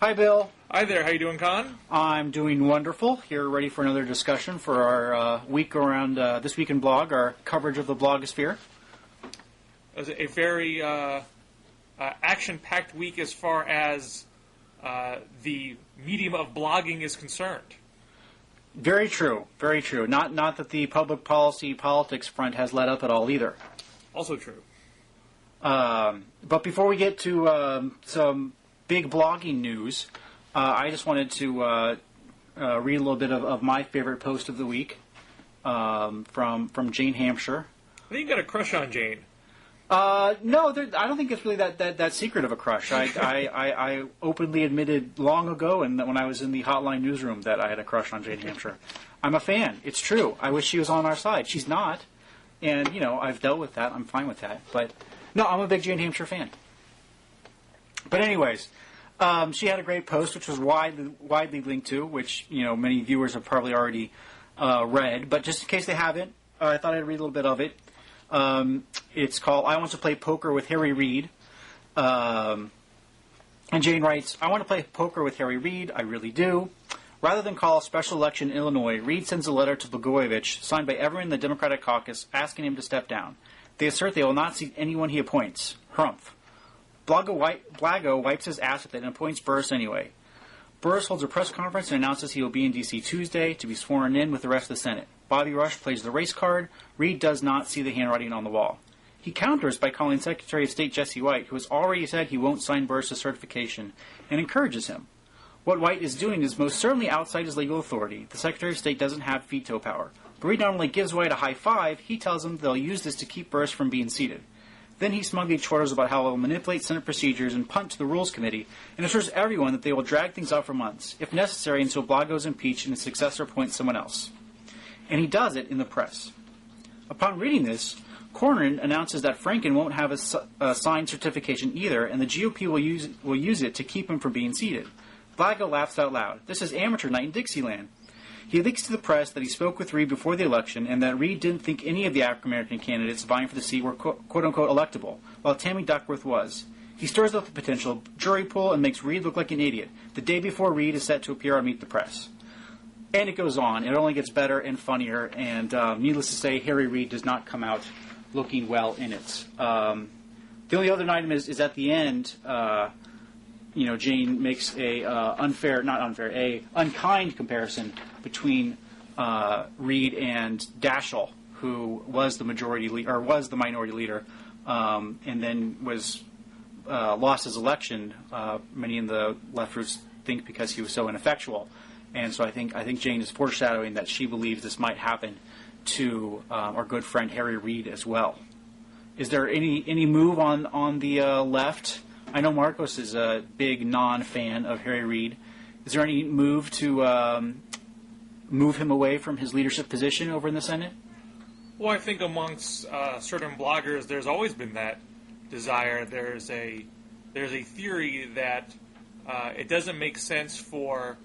Hi, Bill. Hi there. How you doing, Conn? I'm doing wonderful. Here, ready for another discussion for our week around This Week in Blog, our coverage of the blogosphere. It was a very action-packed week as far as the medium of blogging is concerned. Very true. Very true. Not that the public policy politics front has let up at all either. Also true. But before we get to some big blogging news, I just wanted to read a little bit of my favorite post of the week from Jane Hampshire. I think you got a crush on Jane. No, I don't think it's really that secret of a crush. I openly admitted long ago, and when I was in the Hotline newsroom, that I had a crush on Jane Hampshire. I'm a fan. It's true. I wish she was on our side. She's not, and I've dealt with that. I'm fine with that. But no, I'm a big Jane Hampshire fan. But anyways, she had a great post, which was widely linked to, which many viewers have probably already read. But just in case they haven't, I thought I'd read a little bit of it. It's called "I Want to Play Poker with Harry Reid." And Jane writes, "I want to play poker with Harry Reid. I really do. Rather than call a special election in Illinois, Reid sends a letter to Blagojevich, signed by everyone in the Democratic caucus, asking him to step down. They assert they will not seat anyone he appoints. Hrumph. Blago wipes his ass with it and appoints Burris anyway. Burris holds a press conference and announces he will be in D.C. Tuesday to be sworn in with the rest of the Senate. Bobby Rush plays the race card. Reid does not see the handwriting on the wall. He counters by calling Secretary of State Jesse White, who has already said he won't sign Burris' certification, and encourages him. What White is doing is most certainly outside his legal authority. The Secretary of State doesn't have veto power. But Reid not only gives White a high five, he tells him they'll use this to keep Burris from being seated. Then he smugly chortles about how they'll manipulate Senate procedures and punt to the Rules Committee, and assures everyone that they will drag things out for months, if necessary until Blago is impeached and his successor appoints someone else. And he does it in the press. Upon reading this, Cornyn announces that Franken won't have a signed certification either, and the GOP will use it to keep him from being seated. Blago laughs out loud. This is amateur night in Dixieland. He leaks to the press that he spoke with Reid before the election and that Reid didn't think any of the African-American candidates vying for the seat were quote-unquote electable, while Tammy Duckworth was. He stirs up the potential jury pool and makes Reid look like an idiot, the day before Reid is set to appear on Meet the Press. And it goes on. It only gets better and funnier, and needless to say, Harry Reid does not come out looking well in it. The only other item is at the end, Jane makes a unkind comparison between Reid and Daschle, who was the minority leader, and then was lost his election. Many in the left roots think because he was so ineffectual, and so I think Jane is foreshadowing that she believes this might happen to our good friend Harry Reid as well. Is there any move on the left? I know Marcos is a big non-fan of Harry Reid. Is there any move to move him away from his leadership position over in the Senate? Well, I think amongst certain bloggers, there's always been that desire. There's a theory that it doesn't make sense for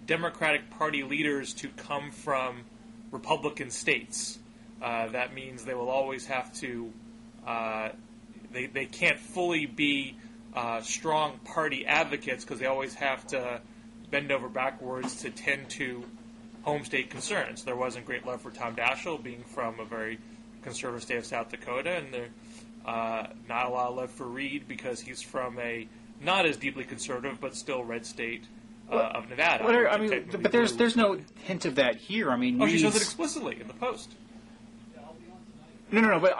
Democratic Party leaders to come from Republican states. That means they will always have to. They can't fully be strong party advocates because they always have to bend over backwards to tend to home state concerns. There wasn't great love for Tom Daschle, being from a very conservative state of South Dakota, and there not a lot of love for Reid because he's from a not as deeply conservative but still red state of Nevada. But there's no hint of that here. She says it explicitly in the post. No. But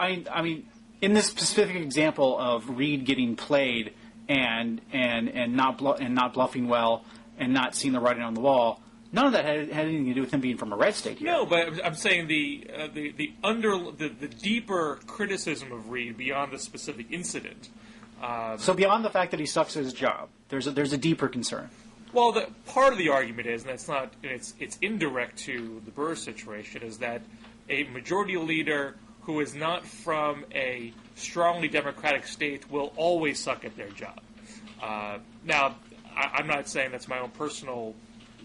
in this specific example of Reid getting played and not bluffing well and not seeing the writing on the wall, none of that had anything to do with him being from a red state here. No, but I'm saying the deeper criticism of Reid beyond the specific incident. So beyond the fact that he sucks at his job, there's a deeper concern. Well, part of the argument is, and it's indirect to the Burr situation, is that a majority leader who is not from a strongly Democratic state will always suck at their job. Now, I'm not saying that's my own personal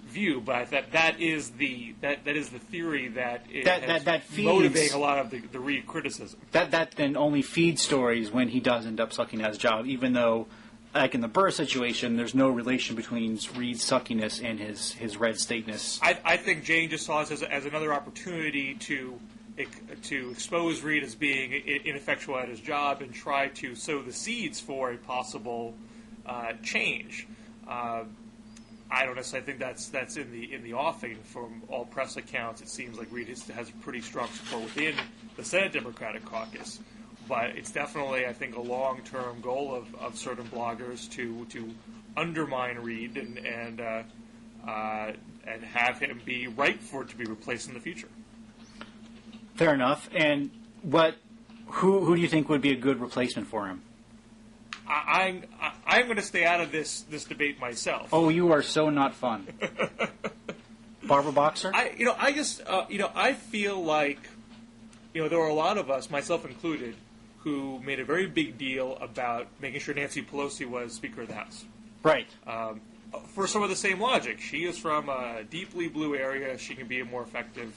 view, but that is the theory that feeds, motivating a lot of the Reid criticism. That then only feeds stories when he does end up sucking at his job, even though like in the Burr situation, there's no relation between Reed's suckiness and his red stateness. I think Jane just saw this as another opportunity to expose Reed as being ineffectual at his job and try to sow the seeds for a possible change. I don't necessarily think that's in the offing. From all press accounts, it seems like Reed has pretty strong support within the Senate Democratic caucus. But it's definitely, I think, a long-term goal of certain bloggers to undermine Reed and have him be ripe to be replaced in the future. Fair enough. And who do you think would be a good replacement for him? I'm going to stay out of this debate myself. Oh, you are so not fun. Barbara Boxer? I feel like, there are a lot of us, myself included, who made a very big deal about making sure Nancy Pelosi was Speaker of the House. Right. For some of the same logic. She is from a deeply blue area. She can be a more effective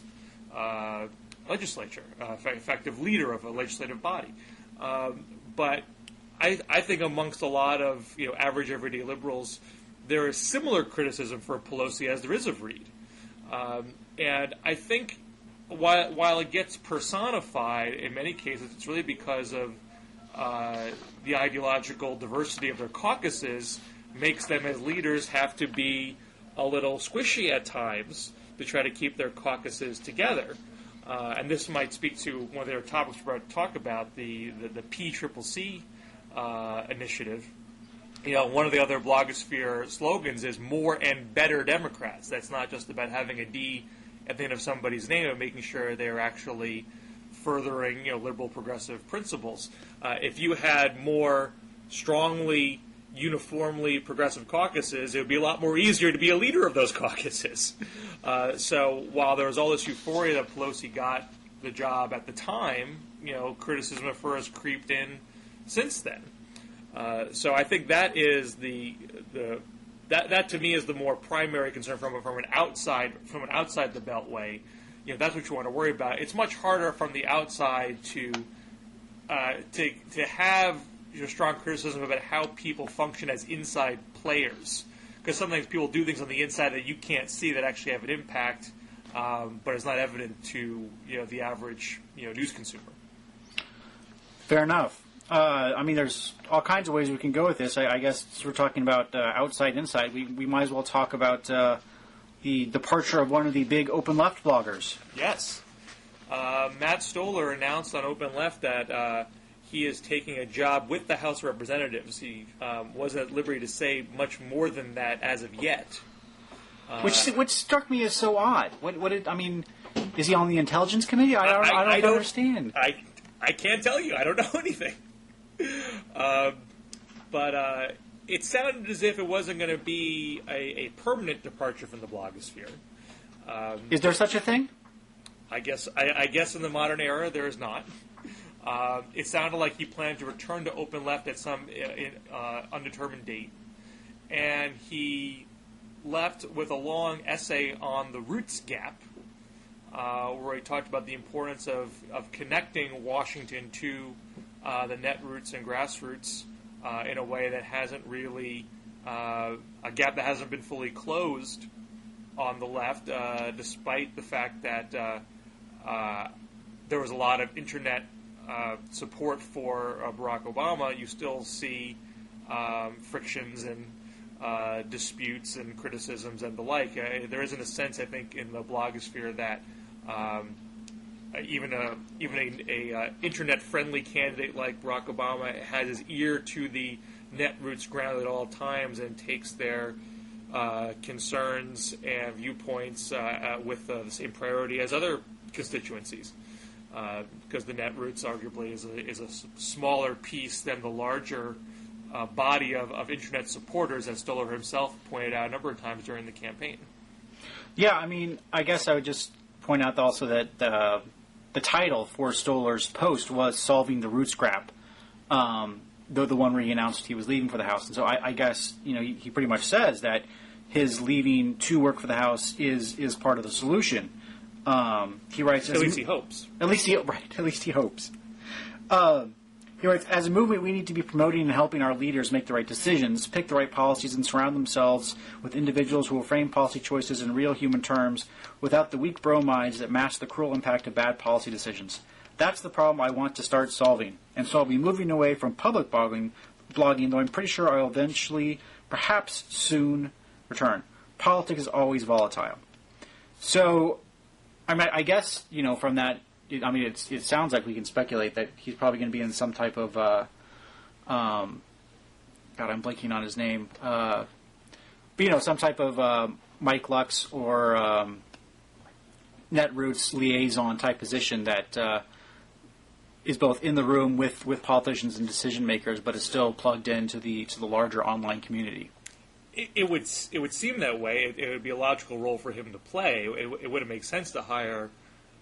legislature, effective leader of a legislative body. But I think amongst a lot of average everyday liberals, there is similar criticism for Pelosi as there is of Reed. And I think while it gets personified in many cases, it's really because of the ideological diversity of their caucuses makes them as leaders have to be a little squishy at times to try to keep their caucuses together. And this might speak to one of their topics we're going to talk about, the PCCC initiative. One of the other blogosphere slogans is more and better Democrats. That's not just about having a D at the end of somebody's name, but making sure they're actually furthering liberal progressive principles. If you had more strongly, uniformly progressive caucuses, it would be a lot more easier to be a leader of those caucuses. So while there was all this euphoria that Pelosi got the job at the time, criticism of her has creeped in since then. So I think that is that to me is the more primary concern from an outside the Beltway. That's what you want to worry about. It's much harder from the outside to have strong criticism about how people function as inside players, because sometimes people do things on the inside that you can't see that actually have an impact, but it's not evident to the average news consumer. Fair enough. There's all kinds of ways we can go with this. I guess we're talking about outside, inside. We might as well talk about the departure of one of the big OpenLeft bloggers. Yes. Matt Stoller announced on OpenLeft that he is taking a job with the House of Representatives. He wasn't at liberty to say much more than that as of yet. Which struck me as so odd. Is he on the Intelligence Committee? I don't understand. I can't tell you. I don't know anything. But it sounded as if it wasn't going to be a permanent departure from the blogosphere. Is there such a thing? I guess in the modern era there is not. It sounded like he planned to return to OpenLeft at some undetermined date, and he left with a long essay on the rootsgap, where he talked about the importance of connecting Washington to the netroots and grassroots in a way that hasn't really a gap that hasn't been fully closed on the left, despite the fact that there was a lot of internet support for Barack Obama. You still see frictions and disputes and criticisms and the like. There isn't a sense, I think, in the blogosphere that even a internet-friendly candidate like Barack Obama has his ear to the netroots grounded at all times and takes their concerns and viewpoints with the same priority as other constituencies. Because the netroots arguably is a smaller piece than the larger body of internet supporters, as Stoller himself pointed out a number of times during the campaign. Yeah, I guess I would just point out also that the title for Stoller's post was "Solving the Rootsgap," the one where he announced he was leaving for the House. And so I guess he pretty much says that his leaving to work for the House is part of the solution. He writes, at least he hopes. At least he hopes. He writes, as a movement, we need to be promoting and helping our leaders make the right decisions, pick the right policies, and surround themselves with individuals who will frame policy choices in real human terms without the weak bromides that mask the cruel impact of bad policy decisions. That's the problem I want to start solving. And so I'll be moving away from public blogging, though I'm pretty sure I'll eventually, perhaps soon, return. Politics is always volatile. So, I guess, from that, it sounds like we can speculate that he's probably going to be in some type of, God, I'm blanking on his name, but, some type of Mike Lux or netroots liaison type position that is both in the room with politicians and decision makers, but is still plugged into the larger online community. It would seem that way. It would be a logical role for him to play. It wouldn't make sense to hire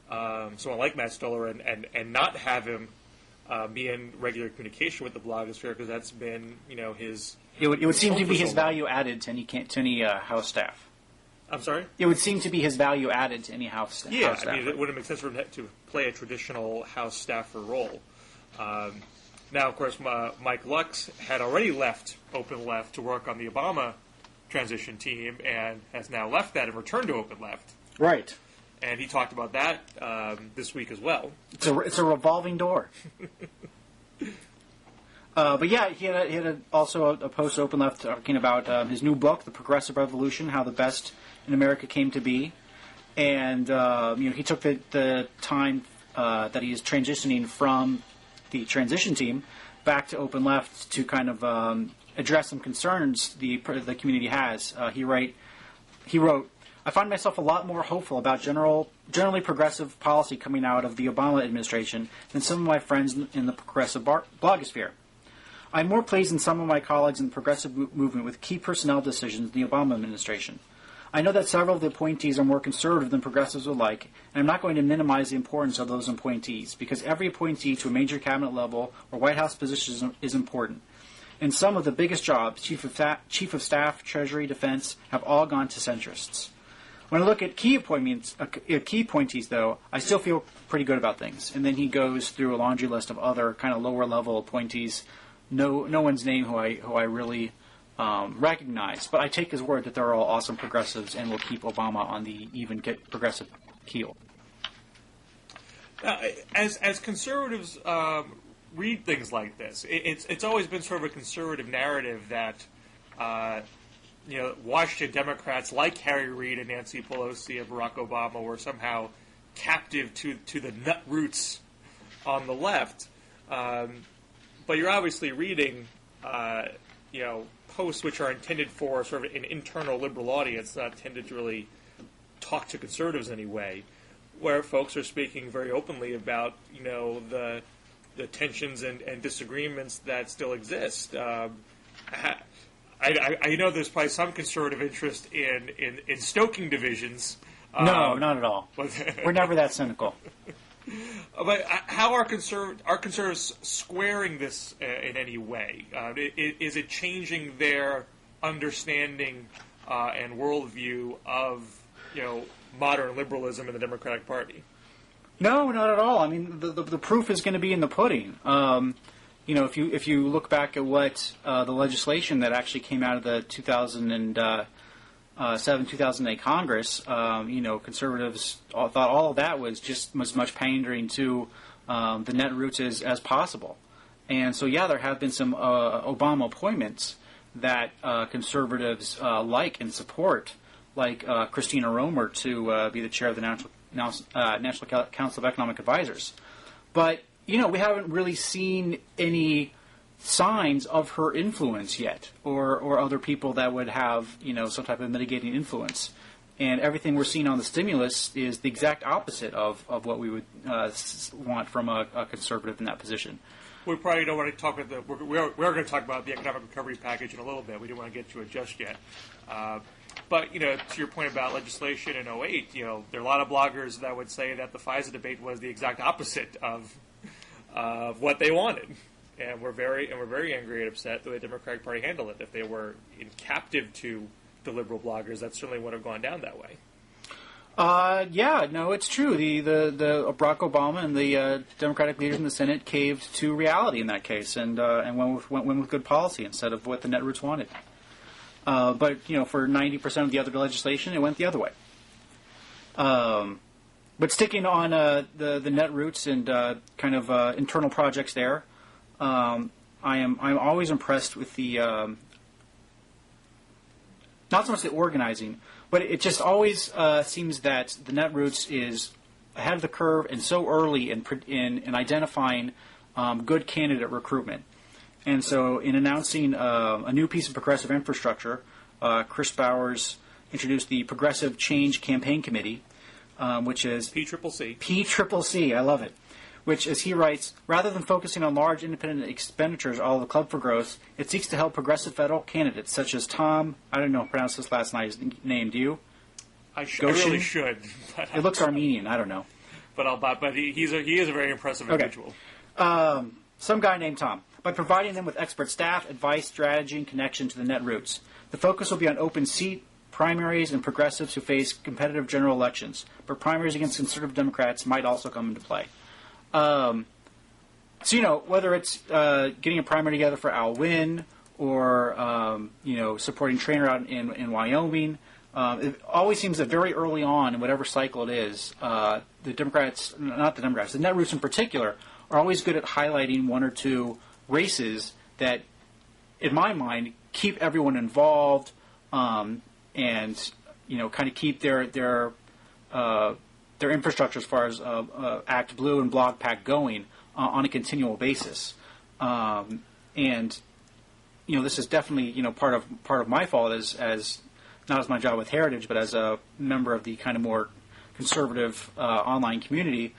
someone like Matt Stoller and not have him be in regular communication with the blogosphere, because that's been his. It would seem to be his value added to any House staff. I'm sorry? It would seem to be his value added to any House staff. Yeah, it wouldn't make sense for him to play a traditional House staffer role. Now, of course, Mike Lux had already left OpenLeft to work on the Obama transition team and has now left that and returned to OpenLeft. Right. And he talked about that this week as well. It's a revolving door. But yeah, he had also a post OpenLeft talking about his new book, The Progressive Revolution: How the Best in America Came to Be, and he took the time that he is transitioning from the transition team back to OpenLeft to kind of address some concerns the community has. He wrote, I find myself a lot more hopeful about generally progressive policy coming out of the Obama administration than some of my friends in the progressive blogosphere. I'm more pleased than some of my colleagues in the progressive movement with key personnel decisions in the Obama administration. I know that several of the appointees are more conservative than progressives would like, and I'm not going to minimize the importance of those appointees, because every appointee to a major cabinet level or White House position is important. And some of the biggest jobs, Chief of Staff, Treasury, Defense, have all gone to centrists. When I look at key appointees, though, I still feel pretty good about things. And then he goes through a laundry list of other kind of lower-level appointees. No one's name who I really recognize, but I take his word that they're all awesome progressives and will keep Obama on the even progressive keel. As conservatives read things like this, it's always been sort of a conservative narrative that Washington Democrats like Harry Reid and Nancy Pelosi and Barack Obama were somehow captive to the nut roots on the left. But you're obviously reading, posts which are intended for sort of an internal liberal audience, not intended to really talk to conservatives anyway, where folks are speaking very openly about, the tensions and disagreements that still exist. I know there's probably some conservative interest in stoking divisions. No, not at all. We're never that cynical. But how are conservatives squaring this in any way? Is it changing their understanding and worldview of modern liberalism in the Democratic Party? No, not at all. I mean, the proof is going to be in the pudding. If you look back at what the legislation that actually came out of the 2007-2008 Congress, conservatives thought all of that was just as much pandering to the netroots as possible. And so, yeah, there have been some Obama appointments that conservatives like and support, like Christina Romer to be the chair of the National Council of Economic Advisors. But, we haven't really seen any signs of her influence yet, or other people that would have, some type of mitigating influence. And everything we're seeing on the stimulus is the exact opposite of what we would want from a conservative in that position. We probably don't want to talk about we're going to talk about the economic recovery package in a little bit. We didn't want to get to it just yet. But, to your point about legislation in 2008, there are a lot of bloggers that would say that the FISA debate was the exact opposite of what they wanted. And we're very angry and upset the way the Democratic Party handled it. If they were captive to the liberal bloggers, that certainly would have gone down that way. Yeah, no, it's true. The Barack Obama and the Democratic leaders in the Senate caved to reality in that case, and went with good policy instead of what the netroots wanted. But for 90% of the other legislation, it went the other way. But sticking on the netroots and kind of internal projects there, I'm always impressed with the not so much the organizing, but it just always seems that the netroots is ahead of the curve and so early in identifying good candidate recruitment. And so in announcing a new piece of progressive infrastructure, Chris Bowers introduced the Progressive Change Campaign Committee, which is PCCC. PCCC, I love it. Which, as he writes, rather than focusing on large independent expenditures all of the Club for Growth, it seeks to help progressive federal candidates such as Tom, I don't know how to pronounce this last name, do you? I really should. It looks Armenian, I don't know. But he is a very impressive individual. Some guy named Tom. By providing them with expert staff, advice, strategy, and connection to the netroots. The focus will be on open seat primaries and progressives who face competitive general elections, but primaries against conservative Democrats might also come into play. So, whether it's getting a primary together for Al Wynn or, supporting Traynor out in Wyoming, it always seems that very early on in whatever cycle it is, the netroots in particular, are always good at highlighting one or two races that, in my mind, keep everyone involved and, kind of keep their infrastructure as far as Act Blue and Blog Pack going on a continual basis. And this is definitely, part of my fault as not as my job with Heritage, but as a member of the kind of more conservative online community,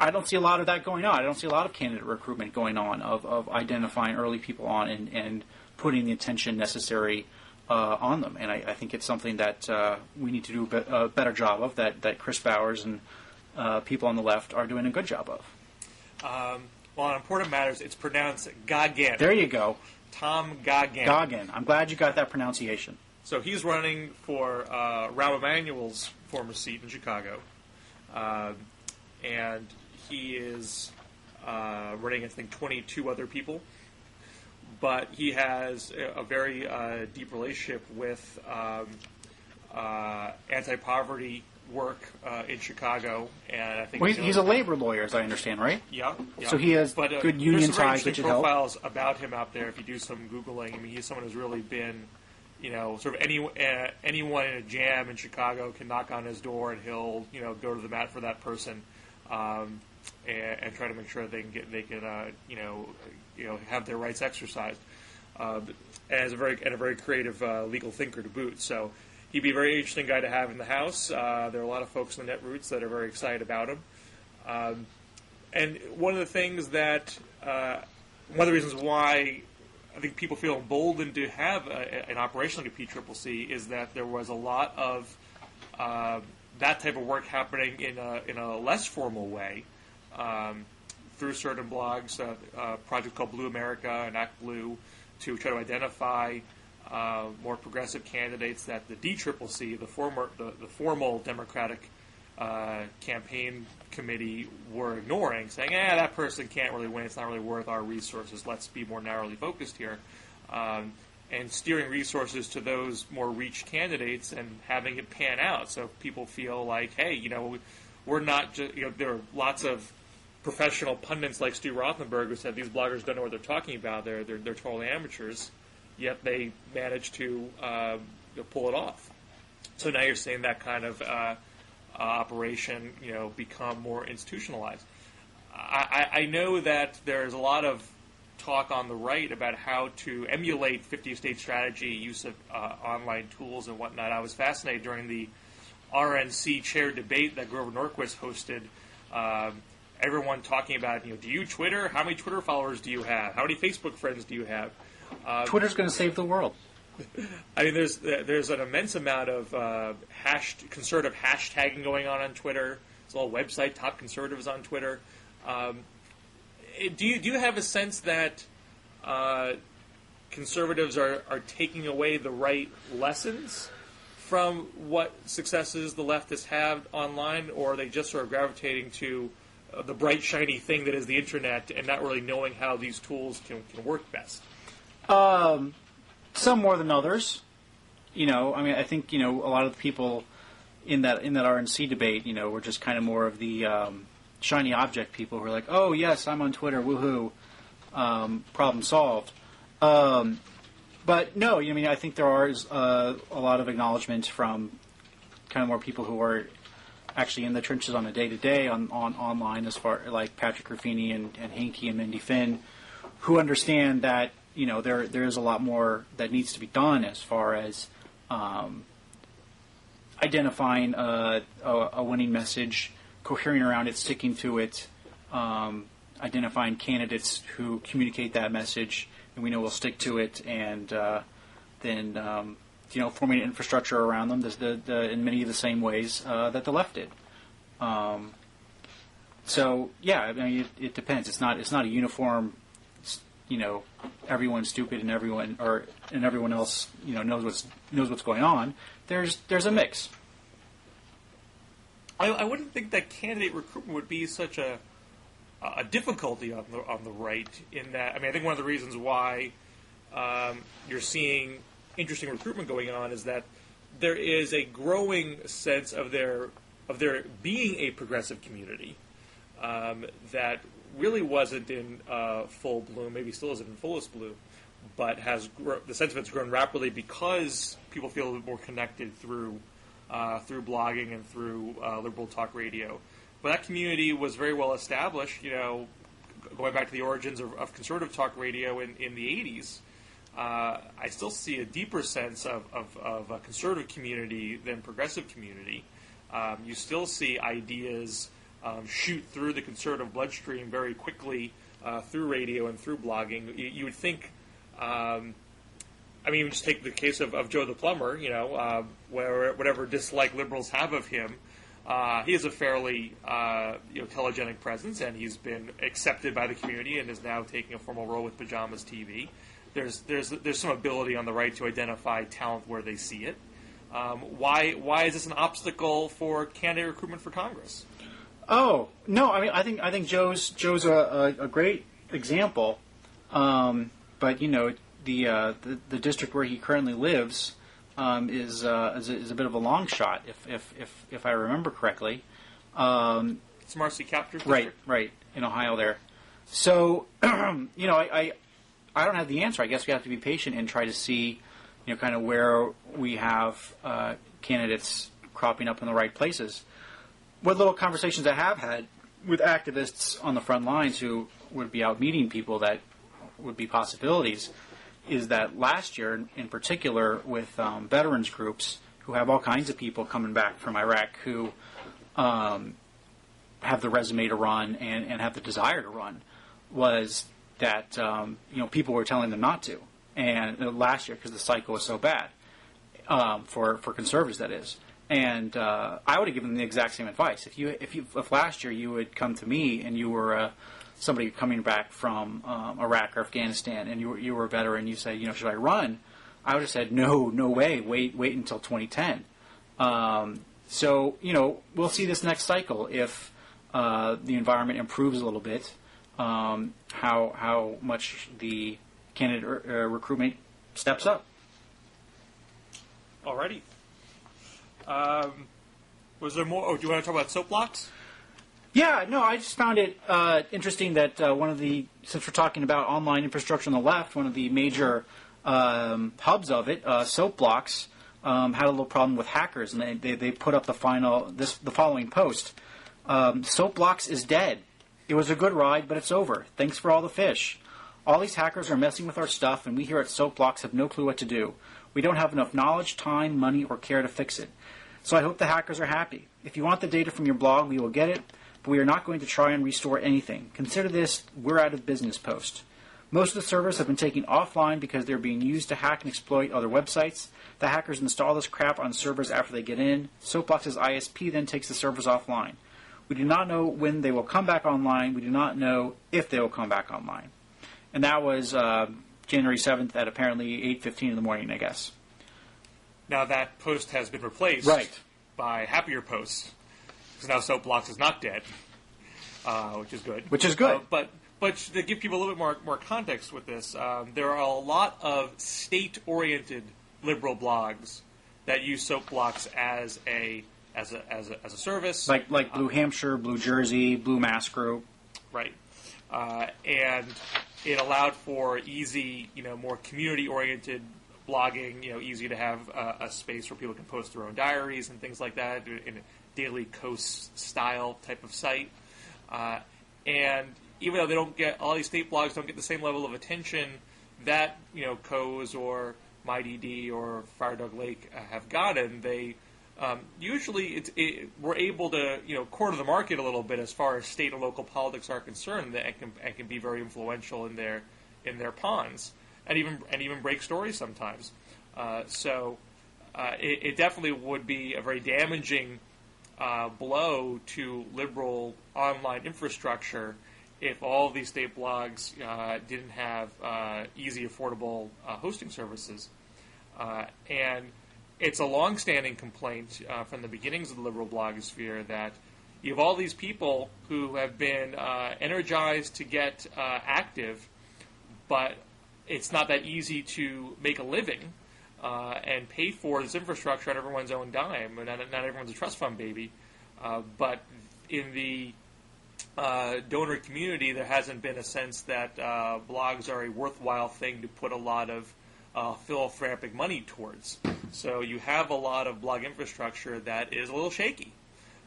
I don't see a lot of that going on. I don't see a lot of candidate recruitment going on of identifying early people on and putting the attention necessary on them. And I think it's something that we need to do a better job of, that Chris Bowers and people on the left are doing a good job of. Well, on important matters, it's pronounced Goggin. There you go. Tom Goggin. Goggin. I'm glad you got that pronunciation. So he's running for Rahm Emanuel's former seat in Chicago. And he is running, I think, 22 other people. But he has a very deep relationship with anti-poverty work in Chicago, and I think he's a labor lawyer, as I understand, right? Yeah. So he has good union ties that should help. There's some profiles about him out there if you do some Googling. I mean, he's someone who's really been, sort of anyone in a jam in Chicago can knock on his door and he'll, go to the mat for that person, and try to make sure they can have their rights exercised. As a very creative legal thinker to boot. So he'd be a very interesting guy to have in the House. There are a lot of folks in the netroots that are very excited about him. And one of the things that, one of the reasons why I think people feel emboldened to have an operation like a PCCC is that there was a lot of that type of work happening in a less formal way through certain blogs, a project called Blue America and Act Blue, to try to identify more progressive candidates that the DCCC, the formal Democratic campaign committee, were ignoring, saying, that person can't really win, it's not really worth our resources, let's be more narrowly focused here. And steering resources to those more reach candidates and having it pan out so people feel like, hey, we're not just, there are lots of professional pundits like Stu Rothenberg who said these bloggers don't know what they're talking about, they're totally amateurs, yet they manage to pull it off. So now you're seeing that kind of operation, become more institutionalized. I know that there's a lot of talk on the right about how to emulate 50-state strategy, use of online tools and whatnot. I was fascinated during the RNC chair debate that Grover Norquist hosted. Everyone talking about, do you Twitter? How many Twitter followers do you have? How many Facebook friends do you have? Twitter's going to save the world. I mean, there's an immense amount of conservative hashtagging going on Twitter. There's a little website, Top Conservatives on Twitter. Do you have a sense that conservatives are taking away the right lessons from what successes the leftists have online, or are they just sort of gravitating to the bright, shiny thing that is the internet and not really knowing how these tools can work best? Some more than others. I think, a lot of the people in that RNC debate, were just kind of more of the shiny object people who are like, oh, yes, I'm on Twitter, woohoo, problem solved. But no, I think there is a lot of acknowledgement from kind of more people who are actually in the trenches on a day-to-day on online, as far like Patrick Ruffini and Hanke and Mindy Finn, who understand that there is a lot more that needs to be done as far as identifying a winning message, cohering around it, sticking to it, identifying candidates who communicate that message, and we know we'll stick to it, and then forming an infrastructure around them in many of the same ways that the left did. So yeah, it depends. It's not a uniform. Everyone's stupid and everyone else knows what's going on. There's a mix. I wouldn't think that candidate recruitment would be such a difficulty on the right. In that, I think one of the reasons why you're seeing interesting recruitment going on is that there is a growing sense of there being a progressive community that really wasn't in full bloom, maybe still isn't in fullest bloom, but the sense of it's grown rapidly because people feel a little bit more connected through blogging and through liberal talk radio. But that community was very well established, going back to the origins of conservative talk radio in the 80s. I still see a deeper sense of a conservative community than progressive community. You still see ideas shoot through the conservative bloodstream very quickly through radio and through blogging. You would think, just take the case of Joe the Plumber, where whatever dislike liberals have of him, he has a fairly telegenic presence, and he's been accepted by the community and is now taking a formal role with Pajamas TV. There's some ability on the right to identify talent where they see it. Why is this an obstacle for candidate recruitment for Congress? Oh no, I think Joe's a great example, but the district where he currently lives is a bit of a long shot, if I remember correctly. It's Marcy Kaptur's district? Right, in Ohio there. So I don't have the answer. I guess we have to be patient and try to see, kind of where we have candidates cropping up in the right places. What little conversations I have had with activists on the front lines who would be out meeting people that would be possibilities is that last year, in particular, with veterans groups who have all kinds of people coming back from Iraq who have the resume to run and have the desire to run, was that people were telling them not to. And last year, because the cycle was so bad for conservatives, that is. And I would have given them the exact same advice. If last year you would come to me and you were somebody coming back from Iraq or Afghanistan, and you were a veteran, you said, should I run? I would have said, no way. Wait until 2010. So we'll see this next cycle if the environment improves a little bit. How much the candidate recruitment steps up. Alrighty. Was there more? Do you want to talk about soapbox? Yeah, no, I just found it interesting that since we're talking about online infrastructure on the left, one of the major hubs of it, Soapbox, had a little problem with hackers, and they put up the following post. Soapbox is dead. It was a good ride, but it's over. Thanks for all the fish. All these hackers are messing with our stuff, and we here at Soapbox have no clue what to do. We don't have enough knowledge, time, money, or care to fix it. So I hope the hackers are happy. If you want the data from your blog, we will get it, but we are not going to try and restore anything. Consider this, we're out of business post. Most of the servers have been taken offline because they're being used to hack and exploit other websites. The hackers install this crap on servers after they get in. Soapbox's ISP then takes the servers offline. We do not know when they will come back online. We do not know if they will come back online. And that was January 7th at apparently 8:15 in the morning, I guess. Now that post has been replaced Right. by happier posts, because now Soapbox is not dead, which is good. Which is good. But to give people a little bit more context with this, there are a lot of state-oriented liberal blogs that use Soapbox as a service, like Blue Hampshire, Blue Jersey, Blue Mass Group. right? And it allowed for easy, more community-oriented blogging. Easy to have a space where people can post their own diaries and things like that in a Daily Kos style type of site. And even though they don't get, all these state blogs don't get the same level of attention that Kos or MyDD or Fire Dog Lake have gotten, they usually we're able to corner the market a little bit as far as state and local politics are concerned, and can be very influential in their ponds, and even break stories sometimes. So it definitely would be a very damaging blow to liberal online infrastructure if all of these state blogs didn't have easy, affordable hosting services. And it's a long-standing complaint from the beginnings of the liberal blogosphere that you have all these people who have been energized to get active, but it's not that easy to make a living and pay for this infrastructure on everyone's own dime. And not everyone's a trust fund baby. But in the donor community, there hasn't been a sense that blogs are a worthwhile thing to put a lot of philanthropic money towards. So you have a lot of blog infrastructure that is a little shaky.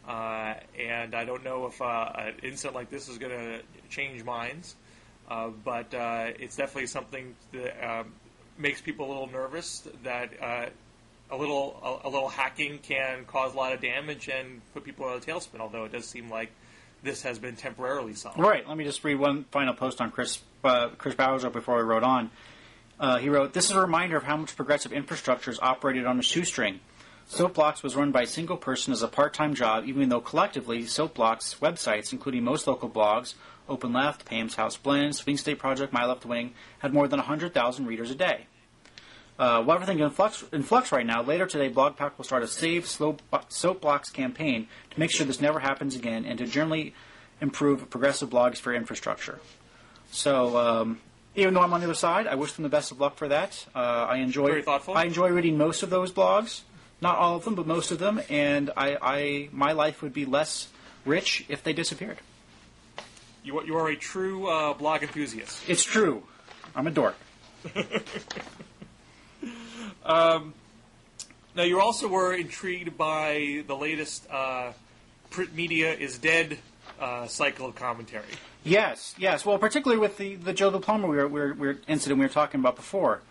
And I don't know if an incident like this is going to change minds, but it's definitely something that makes people a little nervous that a little hacking can cause a lot of damage and put people in a tailspin, although it does seem like this has been temporarily solved. Right. Let me just read one final post on Chris Bowers before we wrote on. He wrote, "This is a reminder of how much progressive infrastructure is operated on a shoestring. Soapbox was run by a single person as a part-time job, even though collectively Soapbox websites, including most local blogs, OpenLeft, Pam's House Blend, Swing State Project, My Left Wing, had more than 100,000 readers a day. While everything is in flux right now, later today BlogPack will start a Save Soapbox campaign to make sure this never happens again and to generally improve progressive blogosphere infrastructure." So, even though I'm on the other side, I wish them the best of luck for that. I enjoy reading most of those blogs. Not all of them, but most of them. And my life would be less rich if they disappeared. You are a true blog enthusiast. It's true. I'm a dork. Now, you also were intrigued by the latest print media is dead cycle of commentary. Yes. Well, particularly with the Joe the Plumber incident we were talking about before.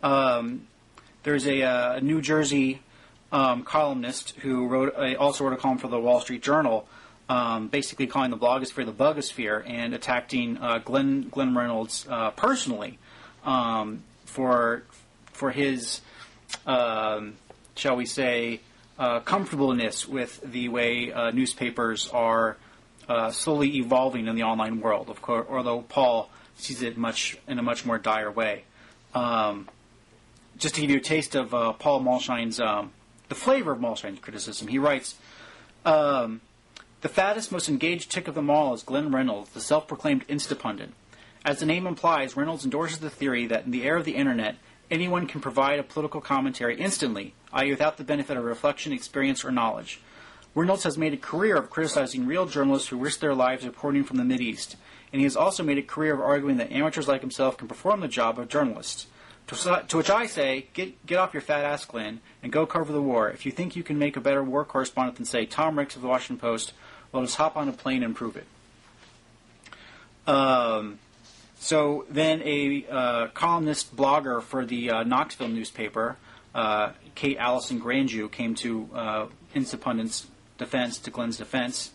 There's a New Jersey columnist who also wrote a column for the Wall Street Journal, basically calling the blogosphere the bugosphere and attacking Glenn Reynolds personally for his, shall we say, comfortableness with the way newspapers are slowly evolving in the online world. Of course, although Paul sees it in a much more dire way. Just to give you a taste of Paul Malshine's, the flavor of Malshine's criticism, he writes, "The fattest, most engaged tick of them all is Glenn Reynolds, the self-proclaimed Instapundit. As the name implies, Reynolds endorses the theory that in the era of the Internet, anyone can provide a political commentary instantly, i.e. without the benefit of reflection, experience, or knowledge. Reynolds has made a career of criticizing real journalists who risk their lives reporting from the Mideast, and he has also made a career of arguing that amateurs like himself can perform the job of journalists. To which I say, get off your fat ass, Glenn, and go cover the war. If you think you can make a better war correspondent than, say, Tom Ricks of the Washington Post, well, just hop on a plane and prove it." So then a columnist blogger for the Knoxville newspaper, Kate Allison Grandjew, came to Instapundit's defense, to Glenn's defense.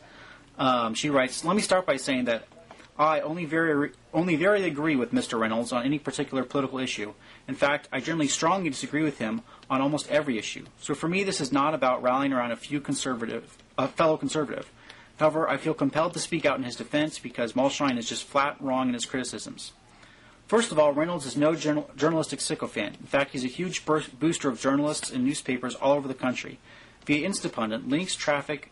She writes, "Let me start by saying that I only very agree with Mr. Reynolds on any particular political issue. In fact, I generally strongly disagree with him on almost every issue. So for me, this is not about rallying around a fellow conservative. However, I feel compelled to speak out in his defense because Malshine is just flat wrong in his criticisms. First of all, Reynolds is no journalistic sycophant. In fact, he's a huge booster of journalists and newspapers all over the country. Via Instapundit, links traffic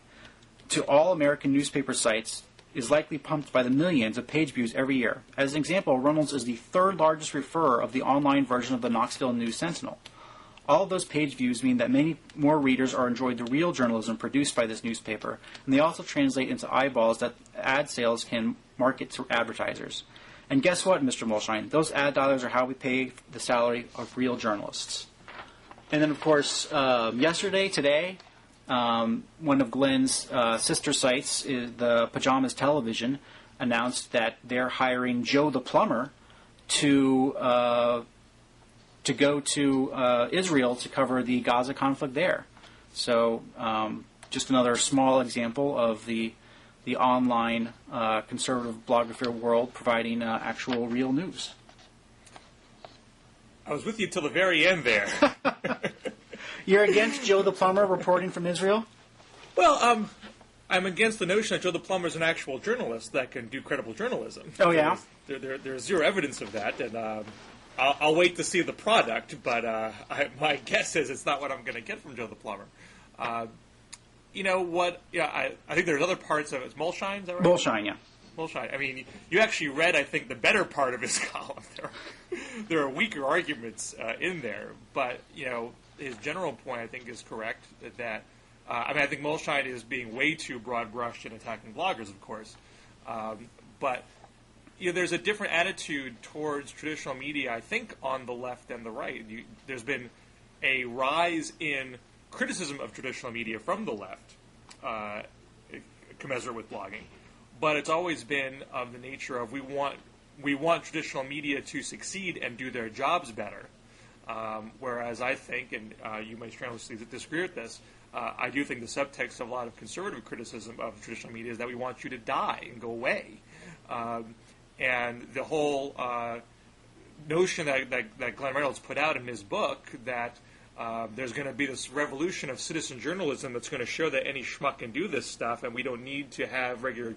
to all American newspaper sites is likely pumped by the millions of page views every year. As an example, Reynolds is the third largest referrer of the online version of the Knoxville News Sentinel. All of those page views mean that many more readers are enjoying the real journalism produced by this newspaper, and they also translate into eyeballs that ad sales can market to advertisers. And guess what, Mr. Molshine? Those ad dollars are how we pay the salary of real journalists. And then, of course, today, one of Glenn's sister sites, the Pajamas Television, announced that they're hiring Joe the Plumber to go to Israel to cover the Gaza conflict there. So just another small example of the online conservative blogosphere world providing actual real news. I was with you till the very end there. You're against Joe the Plumber reporting from Israel? Well, I'm against the notion that Joe the Plumber is an actual journalist that can do credible journalism. Oh, yeah? There's zero evidence of that, and I'll wait to see the product, but my guess is it's not what I'm going to get from Joe the Plumber. You know what? Yeah, I think there's other parts of it. It's Molshine, is that right? Molshine, yeah. Molshine. I mean, you actually read, I think, the better part of his column. There are weaker arguments in there, but his general point, I think, is correct. That I think Molshine is being way too broad-brushed in attacking bloggers, of course, but there's a different attitude towards traditional media, I think, on the left and the right. There's been a rise in criticism of traditional media from the left, commensurate with blogging, but it's always been of the nature of we want traditional media to succeed and do their jobs better. Whereas I think, and you might strenuously disagree with this, I do think the subtext of a lot of conservative criticism of traditional media is that we want you to die and go away. And the whole notion that Glenn Reynolds put out in his book that there's going to be this revolution of citizen journalism that's going to show that any schmuck can do this stuff, and we don't need to have regular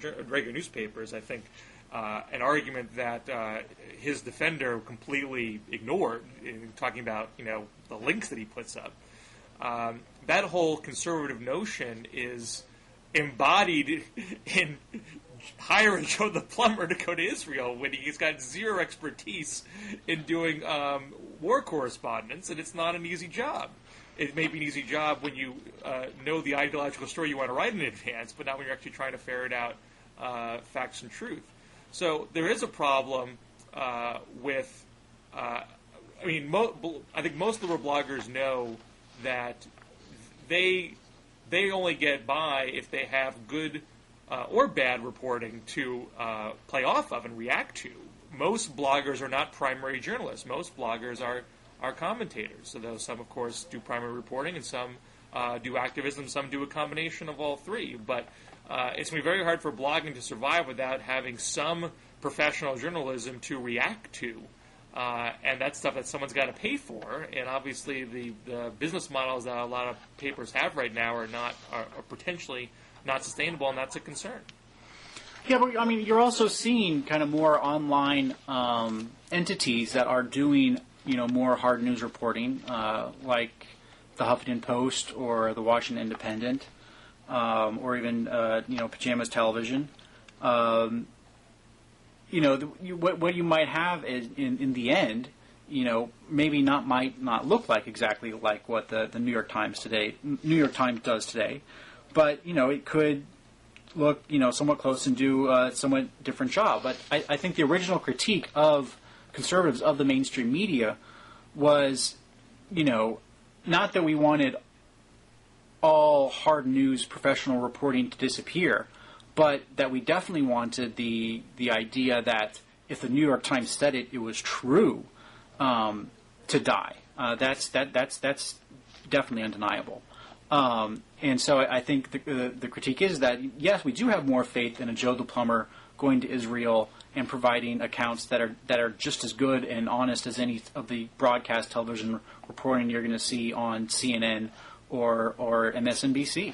newspapers. I think an argument that his defender completely ignored in talking about the links that he puts up. That whole conservative notion is embodied in hiring Joe the Plumber to go to Israel when he's got zero expertise in doing war correspondence, and it's not an easy job. It may be an easy job when you know the ideological story you want to write in advance, but not when you're actually trying to ferret out facts and truth. So there is a problem with. I think most liberal bloggers know that they only get by if they have good or bad reporting to play off of and react to. Most bloggers are not primary journalists. Most bloggers are commentators. So though some, of course, do primary reporting and some do activism, some do a combination of all three. But it's going to be very hard for blogging to survive without having some professional journalism to react to. And that's stuff that someone's got to pay for. And obviously the business models that a lot of papers have right now are potentially not sustainable, and that's a concern. Yeah, but you're also seeing kind of more online entities that are doing more hard news reporting, like the Huffington Post or the Washington Independent, or even Pajamas Television. What you might have is in the end, maybe might not look like exactly like what the New York Times does today. But, it could look, somewhat close and do a somewhat different job. But I think the original critique of conservatives of the mainstream media was, not that we wanted all hard news professional reporting to disappear, but that we definitely wanted the idea that if the New York Times said it, it was true to die. That's definitely undeniable. And so I think the critique is that, yes, we do have more faith in a Joe the Plumber going to Israel and providing accounts that are just as good and honest as any of the broadcast television reporting you're going to see on CNN or MSNBC.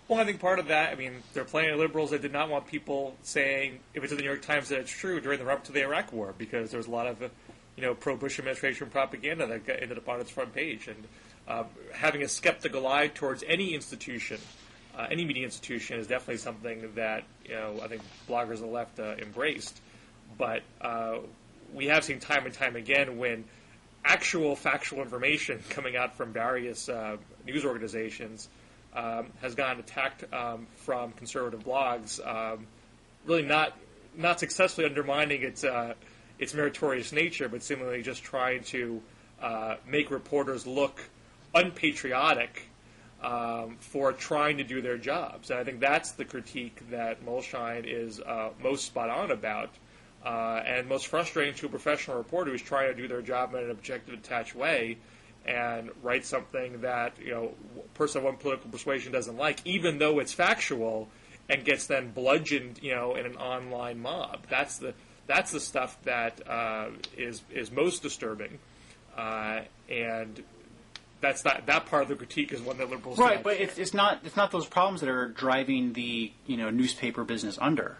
Well, I think part of that, I mean, there are plenty of liberals that did not want people saying, if it's in the New York Times, that it's true during the run-up to the Iraq War, because there was a lot of, pro-Bush administration propaganda that ended up on its front page. And having a skeptical eye towards any institution, any media institution, is definitely something that, I think bloggers on the left embraced. But we have seen time and time again when actual factual information coming out from various news organizations has gotten attacked from conservative blogs, really not successfully undermining its meritorious nature, but similarly just trying to make reporters look unpatriotic for trying to do their jobs. And I think that's the critique that Mulshine is most spot on about, and most frustrating to a professional reporter who's trying to do their job in an objective, detached way, and write something that a person of one political persuasion doesn't like, even though it's factual, and gets then bludgeoned, in an online mob. That's the stuff that is most disturbing, and that part of the critique is one that liberals right, but it's not those problems that are driving the newspaper business under.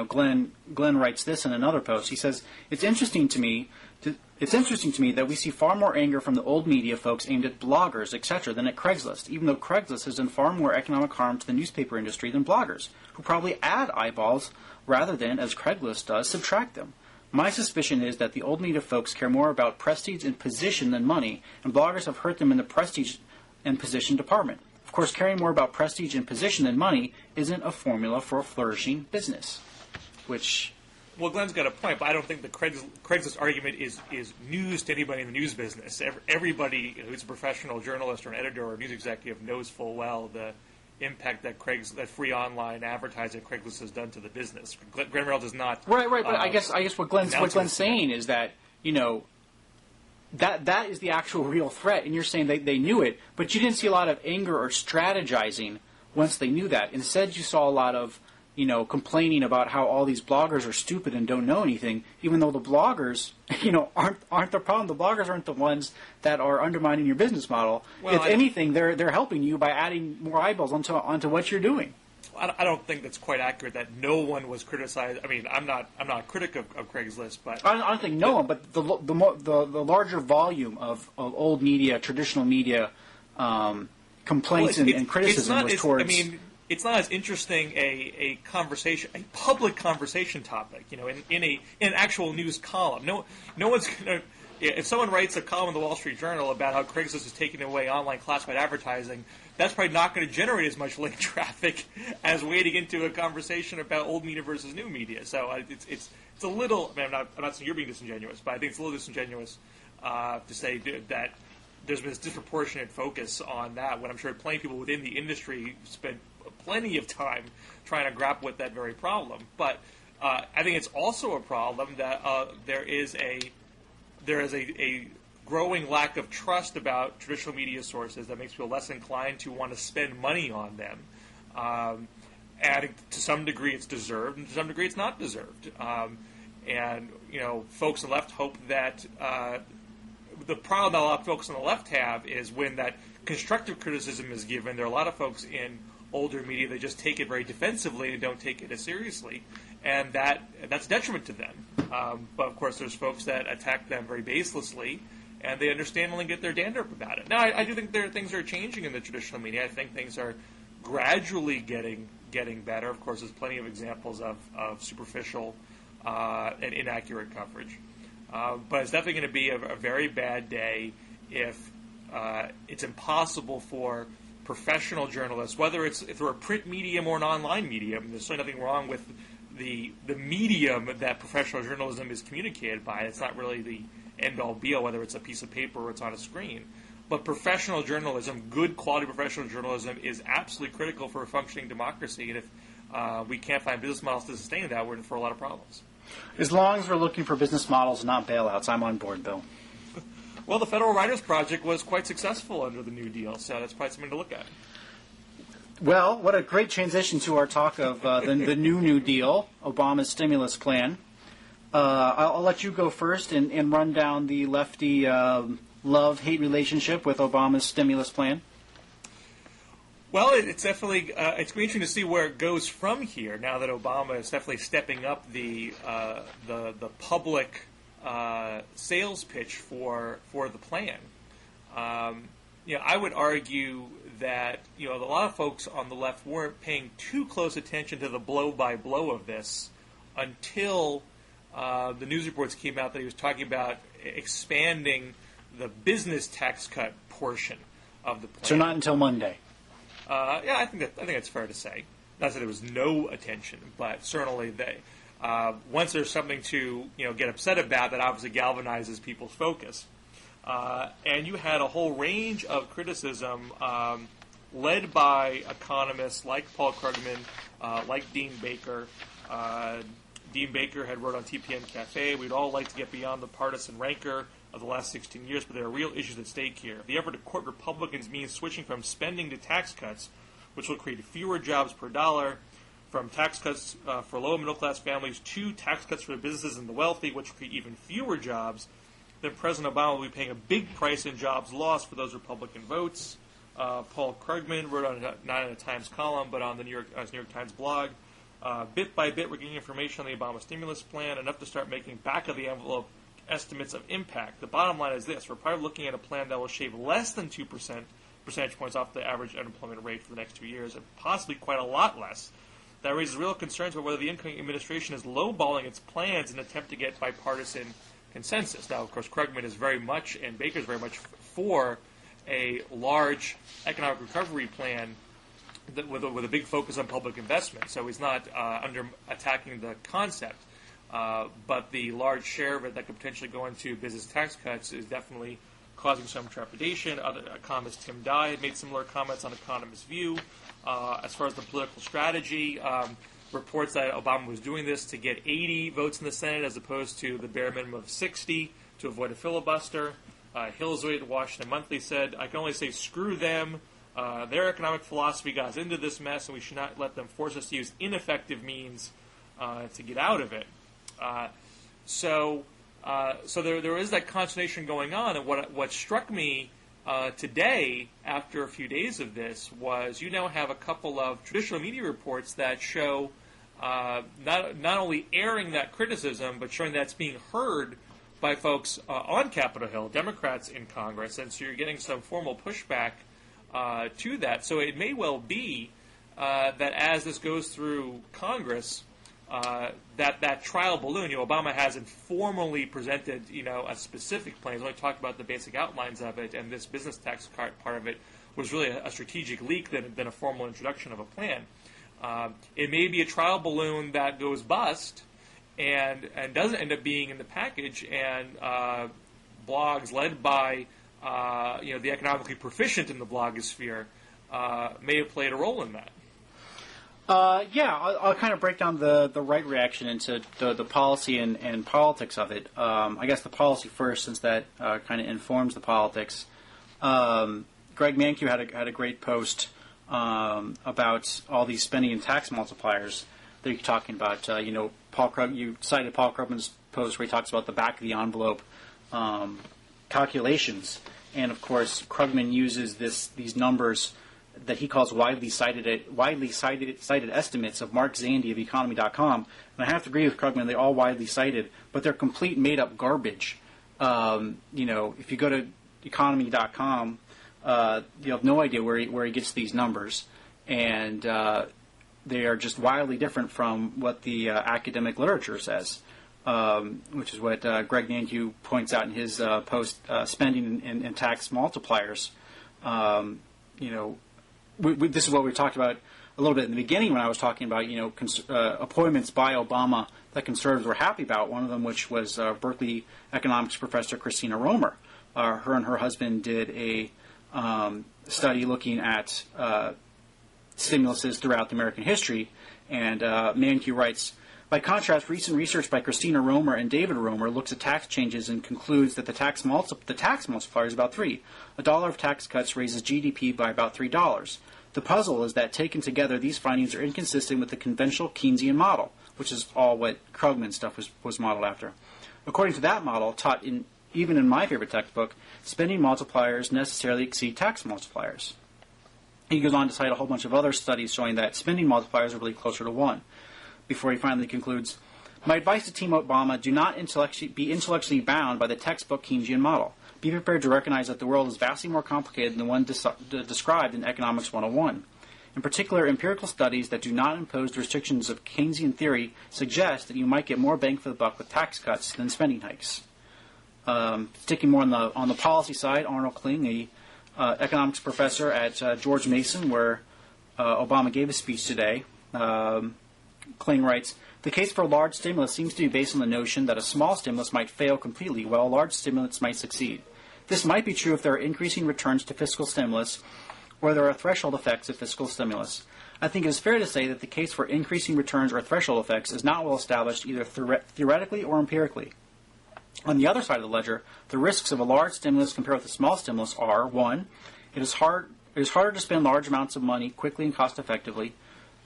Glenn writes this in another post. He says it's interesting to me that we see far more anger from the old media folks aimed at bloggers, etc., than at Craigslist, even though Craigslist has done far more economic harm to the newspaper industry than bloggers, who probably add eyeballs rather than, as Craigslist does, subtract them. My suspicion is that the old media folks care more about prestige and position than money, and bloggers have hurt them in the prestige and position department. Of course, caring more about prestige and position than money isn't a formula for a flourishing business. Well, Glenn's got a point, but I don't think the Craigslist argument is news to anybody in the news business. Everybody who's a professional journalist or an editor or a news executive knows full well the impact that free online advertising Craigslist has done to the business. Glenn Merrill does not. Right. But I guess what Glenn's saying is that that is the actual real threat, and you're saying they knew it, but you didn't see a lot of anger or strategizing once they knew that. Instead, you saw a lot of complaining about how all these bloggers are stupid and don't know anything, even though the bloggers, aren't the problem. The bloggers aren't the ones that are undermining your business model. Well, if anything, they're helping you by adding more eyeballs onto what you're doing. I don't think that's quite accurate. That no one was criticized. I mean, I'm not a critic of Craigslist, but I don't think no one. But the larger volume of old media, traditional media complaints and criticism was towards. I mean, it's not as interesting a public conversation topic, in an actual news column. No one's gonna. If someone writes a column in the Wall Street Journal about how Craigslist is taking away online classified advertising, that's probably not going to generate as much link traffic as wading into a conversation about old media versus new media. So it's a little. I mean, I'm not saying you're being disingenuous, but I think it's a little disingenuous to say that there's been this disproportionate focus on that, when I'm sure plenty of people within the industry spend plenty of time trying to grapple with that very problem. But I think it's also a problem that there is a growing lack of trust about traditional media sources that makes people less inclined to want to spend money on them. And to some degree it's deserved, and to some degree it's not deserved. And folks on the left hope that the problem that a lot of folks on the left have is when that constructive criticism is given, there are a lot of folks in older media that just take it very defensively and don't take it as seriously, and that's a detriment to them. But of course, there's folks that attack them very baselessly, and they understandably get their dander up about it. Now, I do think things are changing in the traditional media. I think things are gradually getting better. Of course, there's plenty of examples of superficial and inaccurate coverage. But it's definitely going to be a very bad day if it's impossible for professional journalists, whether it's through a print medium or an online medium. There's certainly nothing wrong with the medium that professional journalism is communicated by. It's not really the end-all be-all, whether it's a piece of paper or it's on a screen. But professional journalism, good quality professional journalism, is absolutely critical for a functioning democracy. And if we can't find business models to sustain that, we're in for a lot of problems. As long as we're looking for business models, not bailouts, I'm on board, Bill. Well, the Federal Writers Project was quite successful under the New Deal, so that's probably something to look at. Well, what a great transition to our talk of the New Deal, Obama's stimulus plan. I'll let you go first and run down the lefty love-hate relationship with Obama's stimulus plan. Well, it's definitely it's going to be interesting to see where it goes from here. Now that Obama is definitely stepping up the public sales pitch for the plan. I would argue that a lot of folks on the left weren't paying too close attention to the blow by blow of this until the news reports came out that he was talking about expanding the business tax cut portion of the plan. So not until Monday. I think that's fair to say. Not that there was no attention, but certainly once there's something to get upset about, that obviously galvanizes people's focus. And you had a whole range of criticism led by economists like Paul Krugman, like Dean Baker. Dean Baker had wrote on TPN Cafe, "We'd all like to get beyond the partisan rancor of the last 16 years, but there are real issues at stake here. The effort to court Republicans means switching from spending to tax cuts, which will create fewer jobs per dollar, from tax cuts for low and middle-class families to tax cuts for the businesses and the wealthy, which will create even fewer jobs. Then President Obama will be paying a big price in jobs lost for those Republican votes." Paul Krugman wrote on not in a Times column, but on the New York Times blog, "Bit by bit, we're getting information on the Obama stimulus plan, enough to start making back-of-the-envelope estimates of impact. The bottom line is this: we're probably looking at a plan that will shave less than 2 percentage points off the average unemployment rate for the next 2 years, and possibly quite a lot less. That raises real concerns about whether the incoming administration is lowballing its plans in an attempt to get bipartisan consensus." Now, of course, Krugman is very much, and Baker is very much, for a large economic recovery plan with a big focus on public investment. So he's not attacking the concept. But the large share of it that could potentially go into business tax cuts is definitely causing some trepidation. Other economist Tim Dye had made similar comments on Economist View. As far as the political strategy, reports that Obama was doing this to get 80 votes in the Senate as opposed to the bare minimum of 60 to avoid a filibuster. Hillsway at Washington Monthly said, "I can only say screw them. Their economic philosophy got us into this mess, and we should not let them force us to use ineffective means to get out of it." So there is that consternation going on, and what struck me today, after a few days of this, was you now have a couple of traditional media reports that show not only airing that criticism, but showing that it's being heard by folks on Capitol Hill, Democrats in Congress, and so you're getting some formal pushback to that. So it may well be that as this goes through Congress, that trial balloon, Obama hasn't formally presented, a specific plan. He's only talked about the basic outlines of it, and this business tax part of it was really a strategic leak than a formal introduction of a plan. It may be a trial balloon that goes bust and doesn't end up being in the package, and blogs led by the economically proficient in the blogosphere may have played a role in that. I'll kind of break down the right reaction into the policy and politics of it. I guess the policy first, since that kind of informs the politics. Greg Mankiw had a great post about all these spending and tax multipliers that you're talking about. You cited Paul Krugman's post where he talks about the back of the envelope calculations, and of course Krugman uses these numbers that he calls widely cited estimates of Mark Zandi of Economy.com. And I have to agree with Krugman; they're all widely cited, but they're complete made-up garbage. If you go to Economy.com, you have no idea where he gets these numbers, and they are just wildly different from what the academic literature says, which is what Greg Mankiw points out in his post, spending and tax multipliers. This is what we talked about a little bit in the beginning when I was talking about, appointments by Obama that conservatives were happy about. One of them, which was Berkeley economics professor Christina Romer. Her and her husband did a study looking at stimuluses throughout the American history, and Mankiw writes, "By contrast, recent research by Christina Romer and David Romer looks at tax changes and concludes that the tax multiplier is about 3. A dollar of tax cuts raises GDP by about $3. The puzzle is that taken together, these findings are inconsistent with the conventional Keynesian model," which is all what Krugman's stuff was modeled after. "According to that model, taught even in my favorite textbook, spending multipliers necessarily exceed tax multipliers." He goes on to cite a whole bunch of other studies showing that spending multipliers are really closer to 1, before he finally concludes, my advice to Team Obama, do not be intellectually bound by the textbook Keynesian model. Be prepared to recognize that the world is vastly more complicated than the one described in Economics 101. In particular, empirical studies that do not impose the restrictions of Keynesian theory suggest that you might get more bang for the buck with tax cuts than spending hikes. Sticking more on the policy side, Arnold Kling, a economics professor at George Mason, where Obama gave a speech today, Kling writes, the case for a large stimulus seems to be based on the notion that a small stimulus might fail completely, while a large stimulus might succeed. This might be true if there are increasing returns to fiscal stimulus, or there are threshold effects of fiscal stimulus. I think it is fair to say that the case for increasing returns or threshold effects is not well established either theoretically or empirically. On the other side of the ledger, the risks of a large stimulus compared with a small stimulus are, 1, it is harder to spend large amounts of money quickly and cost effectively.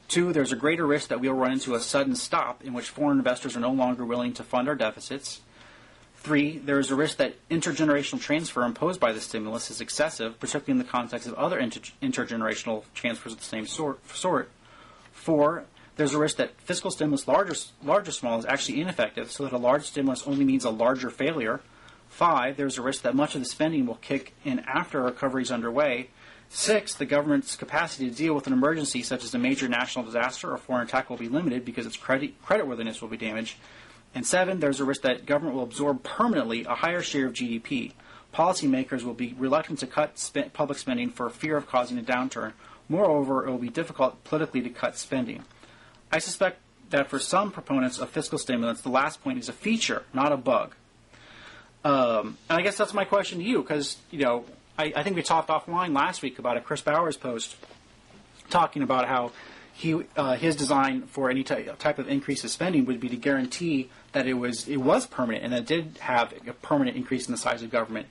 2, there's a greater risk that we will run into a sudden stop in which foreign investors are no longer willing to fund our deficits. 3, there is a risk that intergenerational transfer imposed by the stimulus is excessive, particularly in the context of other intergenerational transfers of the same sort. 4, there's a risk that fiscal stimulus, large or small, is actually ineffective, so that a large stimulus only means a larger failure. 5, there's a risk that much of the spending will kick in after a recovery is underway. 6, the government's capacity to deal with an emergency such as a major national disaster or foreign attack will be limited because its creditworthiness will be damaged. And 7, there's a risk that government will absorb permanently a higher share of GDP. Policymakers will be reluctant to cut public spending for fear of causing a downturn. Moreover, it will be difficult politically to cut spending. I suspect that for some proponents of fiscal stimulus, the last point is a feature, not a bug. And I guess that's my question to you, because, I think we talked offline last week about a Chris Bowers post talking about how his design for any type of increase of spending would be to guarantee that it was permanent and that it did have a permanent increase in the size of government.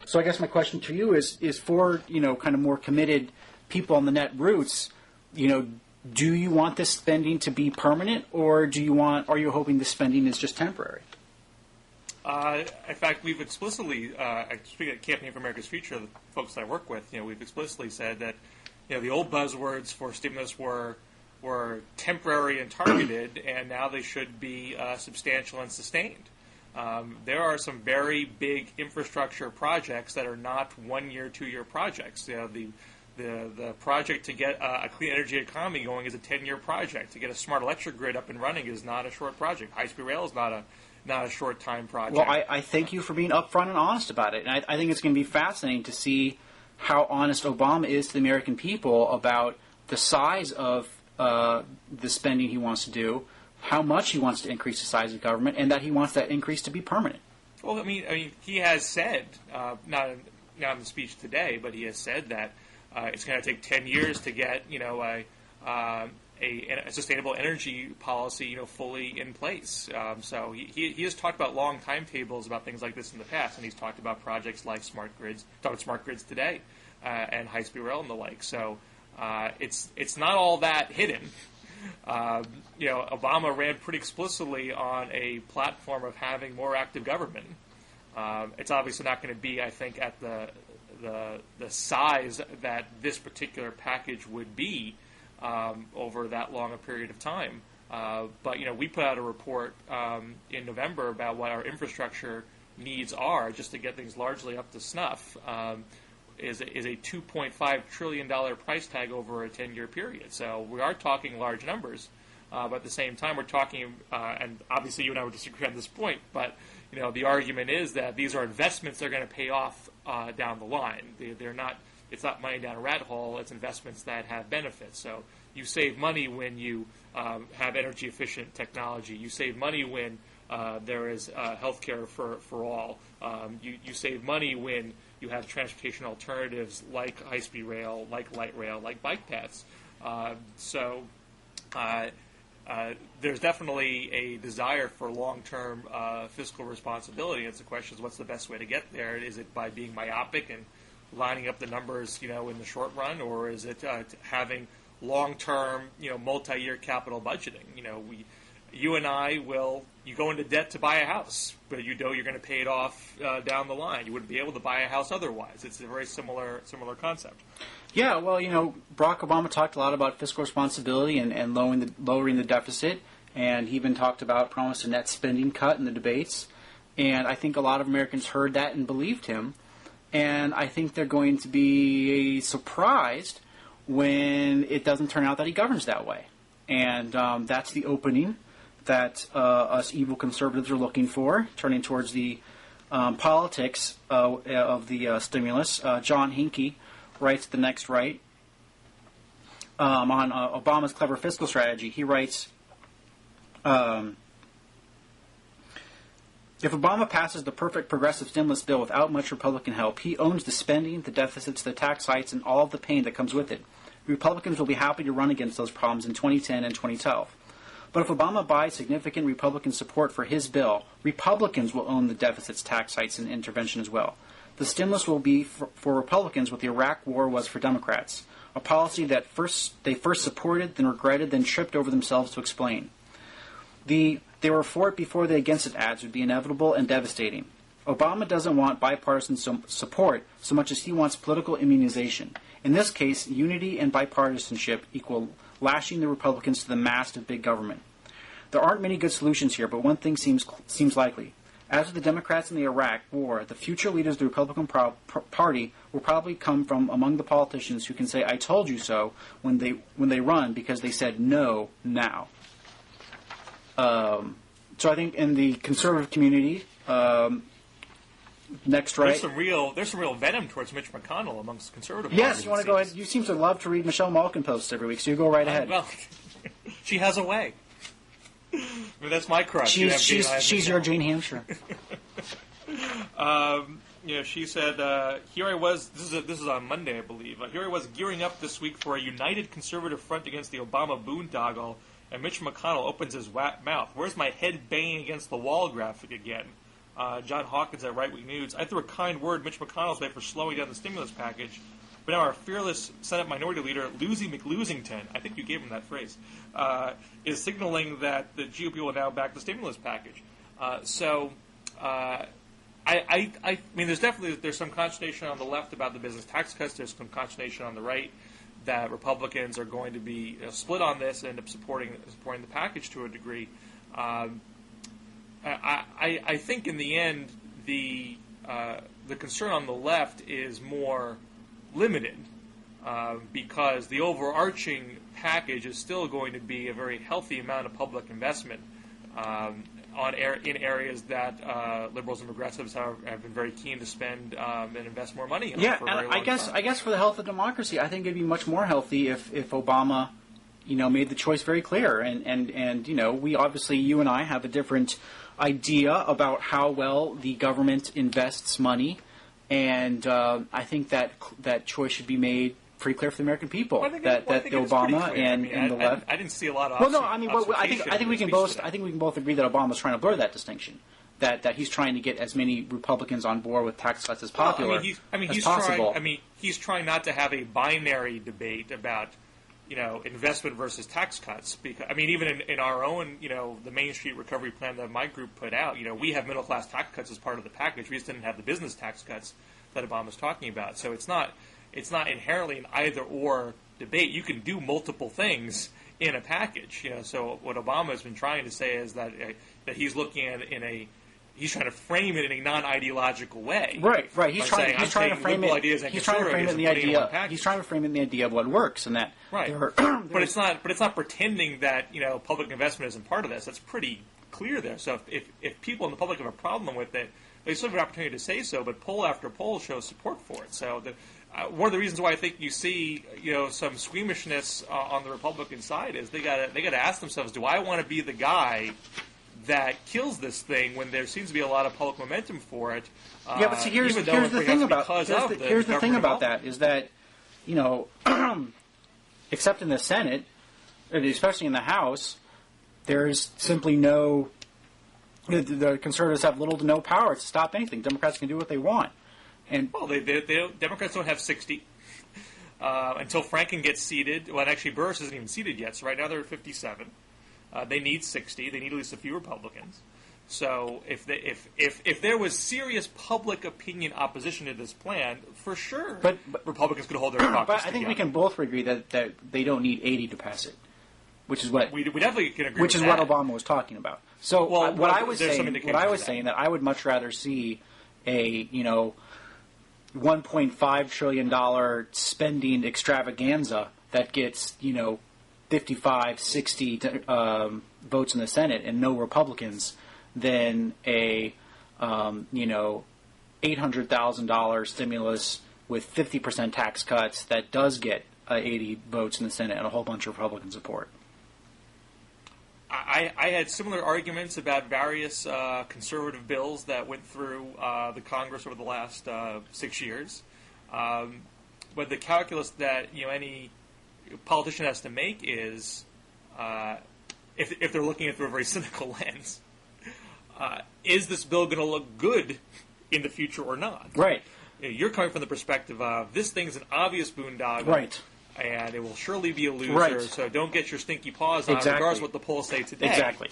So I guess my question to you is for kind of more committed people on the netroots, do you want this spending to be permanent, or are you hoping the spending is just temporary? In fact, we've explicitly, speaking at Campaign for America's Future, the folks that I work with, we've explicitly said that, the old buzzwords for stimulus were temporary and targeted, and now they should be substantial and sustained. There are some very big infrastructure projects that are not 1 year, 2 year projects. The project to get a clean energy economy going is a 10-year project. To get a smart electric grid up and running is not a short project. High-speed rail is not a short-time project. Well, I thank you for being upfront and honest about it. And I think it's going to be fascinating to see how honest Obama is to the American people about the size of the spending he wants to do, how much he wants to increase the size of government, and that he wants that increase to be permanent. Well, I mean, he has said, not in the speech today, but he has said that it's going to take 10 years to get, a sustainable energy policy, fully in place. So he has talked about long timetables about things like this in the past, and he's talked about projects like smart grids. Talked about smart grids today, and high-speed rail and the like. So it's not all that hidden. Obama ran pretty explicitly on a platform of having more active government. It's obviously not going to be, I think, at the size that this particular package would be over that long a period of time. But we put out a report in November about what our infrastructure needs are just to get things largely up to snuff. Is a $2.5 trillion price tag over a 10-year period. So we are talking large numbers. But at the same time, we're talking, and obviously you and I would disagree on this point, but the argument is that these are investments that are going to pay off down the line. They're not. It's not money down a rat hole. It's investments that have benefits. So you save money when you have energy efficient technology. You save money when there is health care for all. You save money when you have transportation alternatives like high-speed rail, like light rail, like bike paths. So there's definitely a desire for long-term fiscal responsibility. It's the question is, what's the best way to get there? Is it by being myopic and lining up the numbers, in the short run, or is it having long-term, multi-year capital budgeting? you and I you go into debt to buy a house, but you know you're going to pay it off down the line. You wouldn't be able to buy a house otherwise. It's a very similar concept. Yeah, well, Barack Obama talked a lot about fiscal responsibility and lowering the deficit, and he even talked about promised a net spending cut in the debates. And I think a lot of Americans heard that and believed him. And I think they're going to be surprised when it doesn't turn out that he governs that way. And that's the opening that us evil conservatives are looking for, turning towards the politics of the stimulus. John Hincke writes The Next Right on Obama's clever fiscal strategy. He writes, if Obama passes the perfect progressive stimulus bill without much Republican help, he owns the spending, the deficits, the tax hikes, and all of the pain that comes with it. Republicans will be happy to run against those problems in 2010 and 2012. But if Obama buys significant Republican support for his bill, Republicans will own the deficits, tax hikes, and intervention as well. The stimulus will be for Republicans what the Iraq War was for Democrats, a policy that they first supported, then regretted, then tripped over themselves to explain. They were for it before the against it ads would be inevitable and devastating. Obama doesn't want bipartisan support so much as he wants political immunization. In this case, unity and bipartisanship equal lashing the Republicans to the mast of big government. There aren't many good solutions here, but one thing seems likely. As with the Democrats in the Iraq War, the future leaders of the Republican Party will probably come from among the politicians who can say, "I told you so," when they run because they said no now. So I think in the conservative community, Next Right. There's some real venom towards Mitch McConnell amongst conservative. Yes, you want to go ahead. You seem to love to read Michelle Malkin posts every week, so you go right ahead. Well, she has a way. I mean, that's my crush. She's your Jane Hampshire. She said, "Here I was." This is on Monday, I believe. Here I was gearing up this week for a united conservative front against the Obama boondoggle, and Mitch McConnell opens his mouth. Where's my head banging against the wall graphic again? John Hawkins at Right Wing News. I threw a kind word Mitch McConnell's way for slowing down the stimulus package, but now our fearless Senate Minority Leader, Lucy McLosington, I think you gave him that phrase, is signaling that the GOP will now back the stimulus package. I mean, there's some consternation on the left about the business tax cuts. There's some consternation on the right that Republicans are going to be split on this and end up supporting the package to a degree. I think in the end the concern on the left is more limited because the overarching package is still going to be a very healthy amount of public investment in areas that liberals and progressives have been very keen to spend and invest more money in. Yeah, for a very and long time. I guess for the health of democracy, I think it'd be much more healthy if Obama, made the choice very clear. And we obviously, you and I have a different idea about how well the government invests money, and I think that choice should be made pretty clear for the American people. Obama and the left. I didn't see a lot of. Well, no, I mean, I think we can both agree that Obama's trying to blur that distinction. That he's trying to get as many Republicans on board with tax cuts as possible. He's trying not to have a binary debate about investment versus tax cuts. Because even in our own, the Main Street Recovery Plan that my group put out, we have middle class tax cuts as part of the package. We just didn't have the business tax cuts that Obama's talking about. So it's not inherently an either or debate. You can do multiple things in a package. So what Obama has been trying to say is that he's looking at it he's trying to frame it in a non-ideological way. Right. He's trying to frame it in the idea of what works, and that right. But it's not pretending that public investment isn't part of this. That's pretty clear there. So if people in the public have a problem with it, they still have an opportunity to say so. But poll after poll shows support for it. So one of the reasons why I think you see some squeamishness on the Republican side is they got to ask themselves, do I want to be the guy that kills this thing when there seems to be a lot of public momentum for it? Yeah, but see, here's the thing about that is that except in the Senate, especially in the House, there's simply no. The conservatives have little to no power to stop anything. Democrats can do what they want, and Democrats don't have 60 until Franken gets seated. Well, actually, Burris isn't even seated yet, so right now they're at 57. They need 60. They need at least a few Republicans. So if there was serious public opinion opposition to this plan, for sure, but Republicans could hold their caucus But I think together. we can both agree that they don't need 80 to pass it, which is what we definitely can agree. which with is that. what Obama was talking about. So Well, what I was there's some saying, indications that I would much rather see a $1.5 trillion spending extravaganza that gets 55, 60 votes in the Senate and no Republicans than a $800,000 stimulus with 50% tax cuts that does get 80 votes in the Senate and a whole bunch of Republican support. I had similar arguments about various conservative bills that went through the Congress over the last 6 years. But the calculus that any politician has to make is, if they're looking at it through a very cynical lens, is this bill going to look good in the future or not? Right. You're coming from the perspective of this thing's an obvious boondoggle. Right. And it will surely be a loser, Right. So don't get your stinky paws on it, Exactly. regardless of what the polls say today. Exactly.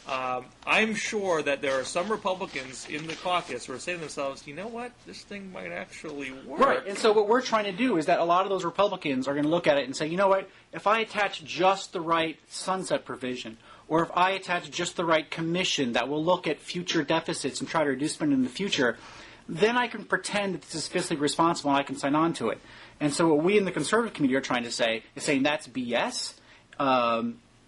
I'm sure that there are some Republicans in the caucus who are saying to themselves, you know what, this thing might actually work. Right, and so what we're trying to do is that a lot of those Republicans are going to look at it and say, you know what, if I attach just the right sunset provision, or if I attach just the right commission that will look at future deficits and try to reduce spending in the future, then I can pretend that this is fiscally responsible and I can sign on to it. And so what we in the conservative community are trying to say is saying that's BS.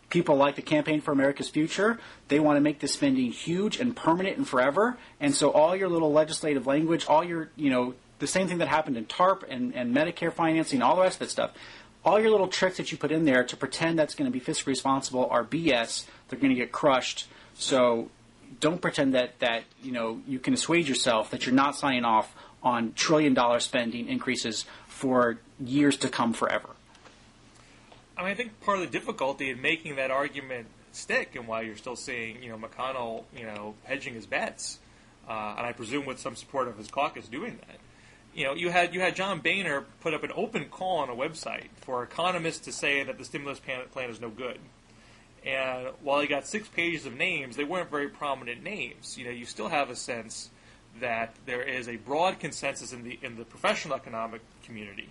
People like the Campaign for America's Future. They want to make this spending huge and permanent and forever. And so all your little legislative language, all your, the same thing that happened in TARP and Medicare financing, all the rest of that stuff, all your little tricks that you put in there to pretend that's going to be fiscally responsible are BS. They're going to get crushed. So don't pretend that you can assuage yourself that you're not signing off on trillion-dollar spending increases for years to come forever. I think part of the difficulty in making that argument stick, and why you're still seeing McConnell hedging his bets, and I presume with some support of his caucus doing that. You had John Boehner put up an open call on a website for economists to say that the stimulus plan is no good. And while he got 6 pages of names, they weren't very prominent names. You still have a sense that there is a broad consensus in the professional economic community.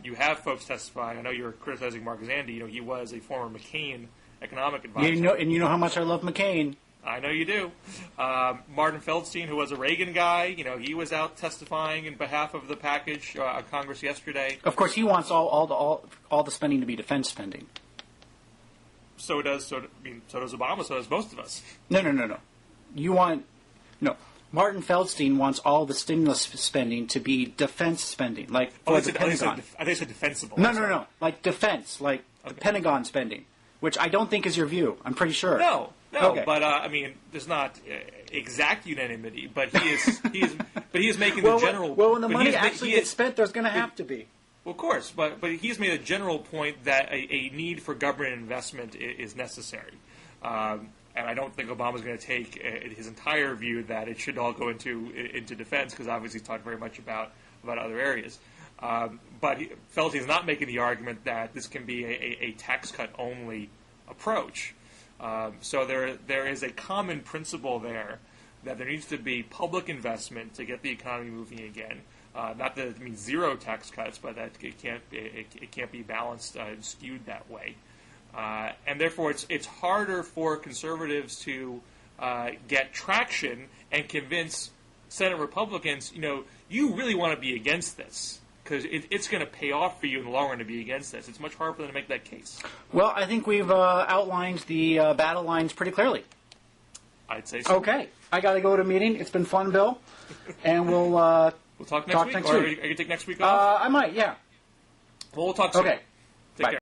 You have folks testifying. I know you're criticizing Mark Zandi. He was a former McCain economic advisor. You know how much I love McCain. I know you do. Martin Feldstein, who was a Reagan guy, he was out testifying in behalf of the package on Congress yesterday. Of course, he wants all the spending to be defense spending. So does Obama. So does most of us. No. Martin Feldstein wants all the stimulus spending to be defense spending, like for the Pentagon. I think they said defensible. No. Like defense, like the Pentagon spending, which I don't think is your view. I'm pretty sure. No. Okay. But there's not exact unanimity. But he is making the general. Well, when the money actually gets spent, there's going to have to be. Well, of course, but he's made a general point that a need for government investment is necessary. And I don't think Obama's going to take his entire view that it should all go into defense, because obviously he's talked very much about other areas. But Feldstein's not making the argument that this can be a tax cut only approach. So there is a common principle there that there needs to be public investment to get the economy moving again. Not that it means zero tax cuts, but that it can't be balanced and skewed that way. And therefore, it's harder for conservatives to get traction and convince Senate Republicans, you really want to be against this, because it's going to pay off for you in the long run to be against this. It's much harder for them to make that case. Well, I think we've outlined the battle lines pretty clearly. I'd say so. Okay. I got to go to a meeting. It's been fun, Bill. And we'll talk next week? Or are you going to take next week off? I might, yeah. Well, we'll talk soon. Okay. Take care.